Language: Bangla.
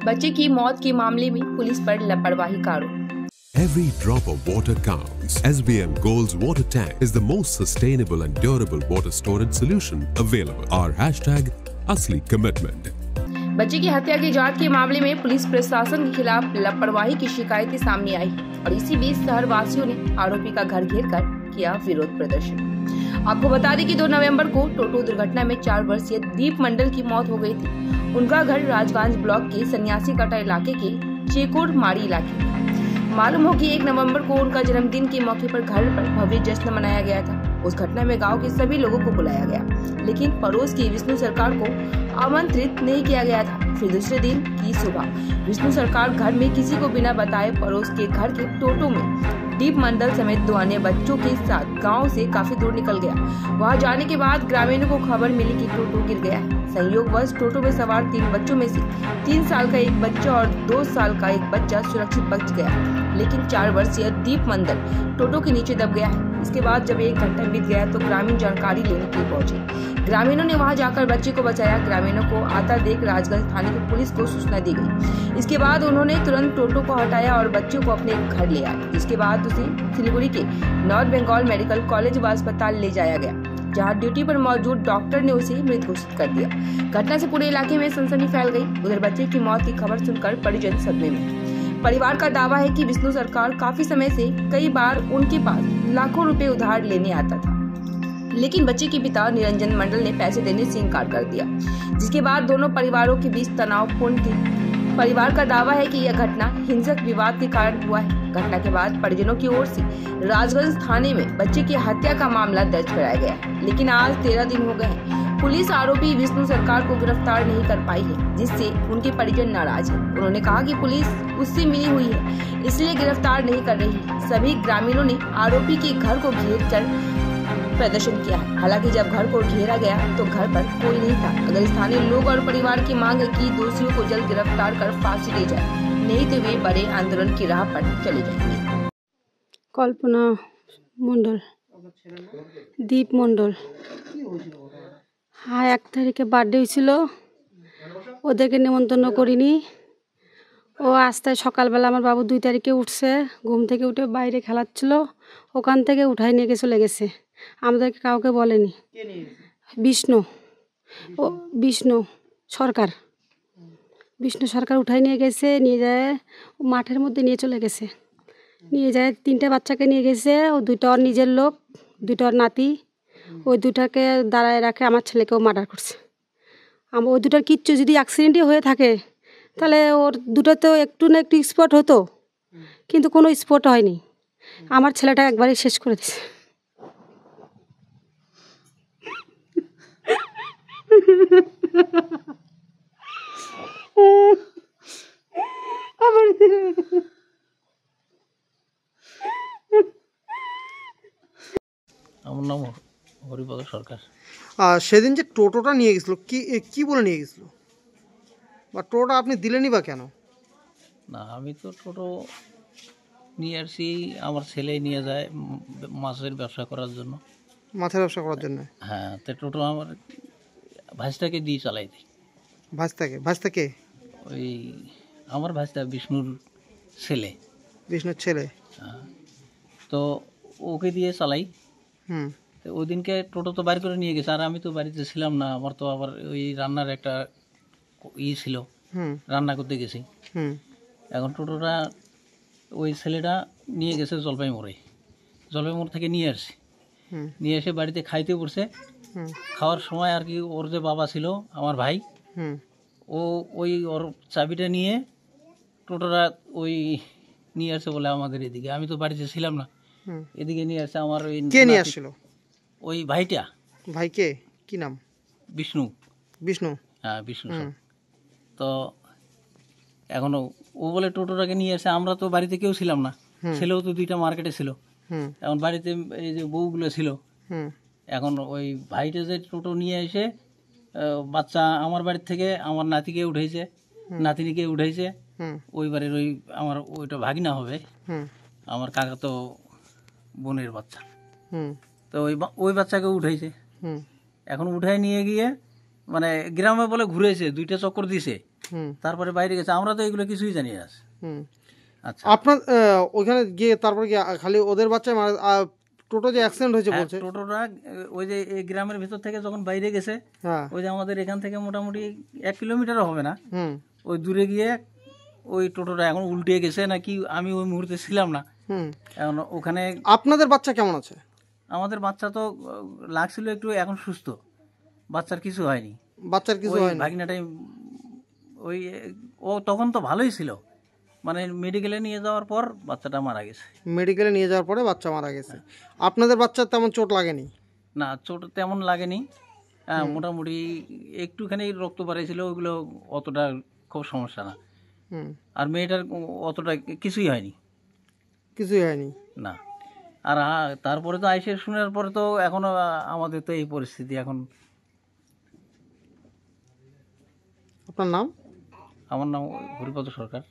बच्चे की मौत के मामले में पुलिस पर लापरवाही का आरोप। Every drop of water counts. SBM Gold's water tank is the most sustainable and durable water storage solution available. Our hashtag असली commitment. बच्चे की हत्या की जांच के मामले में पुलिस प्रशासन के खिलाफ लापरवाही की शिकायतें सामने आई और इसी बीच शहर वासियों ने आरोपी का घर घेर कर किया विरोध प्रदर्शन। आपको बता दें कि 2 नवंबर को टोटो दुर्घटना में 4 वर्षीय दीप मंडल की मौत हो गई थी। उनका घर राजगंज ब्लॉक के सन्यासी कटा इलाके के चेकोर माड़ी इलाके में। मालूम हो कि 1 नवंबर को उनका जन्मदिन के मौके पर घर पर भव्य जश्न मनाया गया था। उस घटना में गांव के सभी लोगों को बुलाया गया, लेकिन पड़ोस की विष्णु सरकार को आमंत्रित नहीं किया गया था। फिर दूसरे दिन की सुबह विष्णु सरकार घर में किसी को बिना बताए पड़ोस के घर के टोटो में दीप मंडल समेत 2 अन्य बच्चों के साथ गांव से काफी दूर निकल गया। वहां जाने के बाद ग्रामीणों को खबर मिली कि टोटो गिर गया है। संयोगवश टोटो में सवार 3 बच्चों में से 3 साल का एक बच्चा और 2 साल का एक बच्चा सुरक्षित बच गया, लेकिन 4 वर्षीय दीप मंडल टोटो के नीचे दब गया है। इसके बाद जब 1 घंटा बीत गया तो ग्रामीण जानकारी लेने के लिए पहुंचे। ग्रामीणों ने वहां जाकर बच्चे को बचाया। ग्रामीणों को आता देख राजगंज थाने की पुलिस को सूचना दी गई। इसके बाद उन्होंने तुरंत टोटो को हटाया और बच्चे को अपने घर ले आए। इसके बाद उसे सिलीगुड़ी के नॉर्थ बंगाल मेडिकल कॉलेज व अस्पताल ले जाया गया, जहां ड्यूटी पर मौजूद डॉक्टर ने उसे मृत घोषित कर दिया। घटना से पूरे इलाके में सनसनी फैल गई। उधर बच्चे की मौत की खबर सुनकर परिजन सदमे में। परिवार का दावा है कि विष्णु सरकार काफी समय से कई बार उनके पास लाखों रुपए उधार लेने आता था, लेकिन बच्चे के पिता निरंजन मंडल ने पैसे देने से इनकार कर दिया, जिसके बाद दोनों परिवारों के बीच तनावपूर्ण थी। परिवार का दावा है कि यह घटना हिंसक विवाद के कारण हुआ है। घटना के बाद परिजनों की ओर से राजगंज थाने में बच्चे की हत्या का मामला दर्ज कराया गया है, लेकिन आज 13 दिन हो गए हैं। पुलिस आरोपी विष्णु सरकार को गिरफ्तार नहीं कर पाई है, जिससे उनके परिजन नाराज हैं। उन्होंने कहा कि पुलिस उससे मिली हुई है, इसलिए गिरफ्तार नहीं कर रही है। सभी ग्रामीणों ने आरोपी के घर को घेर कर प्रदर्शन किया है। हालांकि जब घर को घेरा गया तो घर पर कोई नहीं था। अगर स्थानीय लोग और परिवार की मांग है कि दोषियों को जल्द गिरफ्तार कर फांसी दी जाए, नहीं तो वे बड़े आंदोलन की राह पर चले जाएंगे। कल्पना मंडल, दीप मंडल, हाँ 1 तारीखे बार्थडे হয়েছিল, ওদেরকে নিমন্ত্রণ করিনি। ও আস্তে সকালবেলা আমার বাবু 2 তারিখে উঠছে, ঘুম থেকে উঠে বাইরে খেলাচ্ছিল, ওখান থেকে উঠাই নিয়ে গিয়ে চলে গেছে। আমাদেরকে কাউকে বলেনি। বিষ্ণু সরকার উঠাই নিয়ে গেছে, নিয়ে যায় মাঠের মধ্যে নিয়ে চলে গেছে। নিয়ে যায় 3টে বাচ্চাকে নিয়ে গেছে। ও 2টা ওর নিজের লোক, 2টা ওর নাতি। ওই 2টাকে দাঁড়ায় রাখে আমার ছেলেকেও মার্ডার করছে। ওই 2টার কিচ্ছু যদি অ্যাক্সিডেন্টই হয়ে থাকে তাহলে ওর 2টা তো একটু না একটু স্পট হতো, কিন্তু কোনো স্পট হয়নি। আমার ছেলেটা একবারই শেষ করে দিয়েছে। আমার নাম হরিপদ সরকার। সেদিন যে টোটোটা নিয়ে গেছিল কি বলে নিয়ে গেছিল, বা টোটোটা আপনি দিলেনই বা কেন? না, আমি তো টোটো নিয়ে আসছি, আমার ছেলে নিয়ে যায় মাছের ব্যবসা করার জন্য। মাছের ব্যবসা করার জন্য? হ্যাঁ, তো টোটো আমার ভাইস্তাকে দিয়ে চালাই দিই। ভাইস্তাকে? ওই আমার ভাইস্তা বিষ্ণুর ছেলে। বিষ্ণুর ছেলে? হ্যাঁ, তো ওকে দিয়ে চালাই। ওই দিনকে টোটো তো বাইর করে নিয়ে গেছে, আর আমি তো বাড়িতে ছিলাম না। আমার তো আবার ওই রান্নার একটা ছিল, রান্না করতে গেছি। এখন টোটোটা ওই ছেলেটা নিয়ে গেছে জলপাইমুড় থেকে নিয়ে আসছি। নিয়ে এসে বাড়িতে খাইতে পড়ছে। খাওয়ার সময় আর কি ওর যে বাবা ছিল আমার ভাই, ও ওই ওর চাবিটা নিয়ে টোটোটা ওই নিয়ে আসছে বলে আমাদের এদিকে। আমি তো বাড়িতে ছিলাম না, এদিকে নিয়ে আসছে আমার ওই। কে নিয়ে আসছিল? ওই ভাইটা। ভাইকে কি নাম? বিষ্ণু। হ্যাঁ, বিষ্ণু। তো এখন ও বলে টোটোটাকে নিয়ে আসে। আমরা তো বাড়িতে কেউ ছিলাম না, ছেলেও তো 2টা মার্কেটে ছিল। এখন বাড়িতে এই যে বউগুলো ছিল। এখন ওই ভাইটা যে টোটো নিয়ে এসে বাচ্চা আমার বাড়ির থেকে আমার নাতিকে উঠাইছে, নাতিনিকে উঠাইছে। ওই বাড়ির ওই আমার ওইটা ভাগিনা হবে, আমার কাকা তো বোনের বাচ্চা। তো ওই বাচ্চাকে উঠাইছে। এখন উঠাই নিয়ে গিয়ে মানে গ্রামে বলে ঘুরেছে, 2টা চক্কর দিছে। হুম তারপরে বাইরে গেছে, আমরা তো এগুলো কিছুই জানি না। হুম আচ্ছা, আপনার ওইখানে গিয়ে তারপরে কি খালি ওদের বাচ্চা টোটো যে অ্যাক্সিডেন্ট হয়েছে হ্যাঁ, বলছে? টোটোটা ওই যে এই গ্রামের ভিতর থেকে যখন বাইরে গেছে, হ্যাঁ ওই যে আমাদের এখান থেকে মোটামুটি 1 কিলোমিটারও হবে না, হুম ওই দূরে গিয়ে ওই টোটোটা এখন উল্টে গেছে নাকি, আমি ওই মুহূর্তে ছিলাম না। হুম এখন ওখানে আপনাদের বাচ্চা কেমন আছে? আমাদের বাচ্চা তো লাগছিল একটু, এখন সুস্থ, বাচ্চার কিছু হয়নি। বাচ্চার কিছু ওই হয়নি? ভাগিনাটাই ওই ও তখন তো ভালোই ছিল, মানে মেডিকেলে নিয়ে যাওয়ার পর বাচ্চাটা মারা গেছে। মেডিকেলে নিয়ে যাওয়ার পরে বাচ্চা মারা গেছে। আপনাদের বাচ্চার তেমন চোট লাগেনি? না, চোট তেমন লাগেনি, হ্যাঁ, মোটামুটি একটুখানি রক্ত বাড়াইছিল, ওইগুলো অতটা খুব সমস্যা না। হুম আর মেয়েটার অতটা কিছুই হয়নি, কিছুই হয়নি? না। আর তারপরে তো আইসে শোনার পরে তো এখনো আমাদের তো এই পরিস্থিতি এখন। আপনার নাম? আমার নাম হরিপদ সরকার।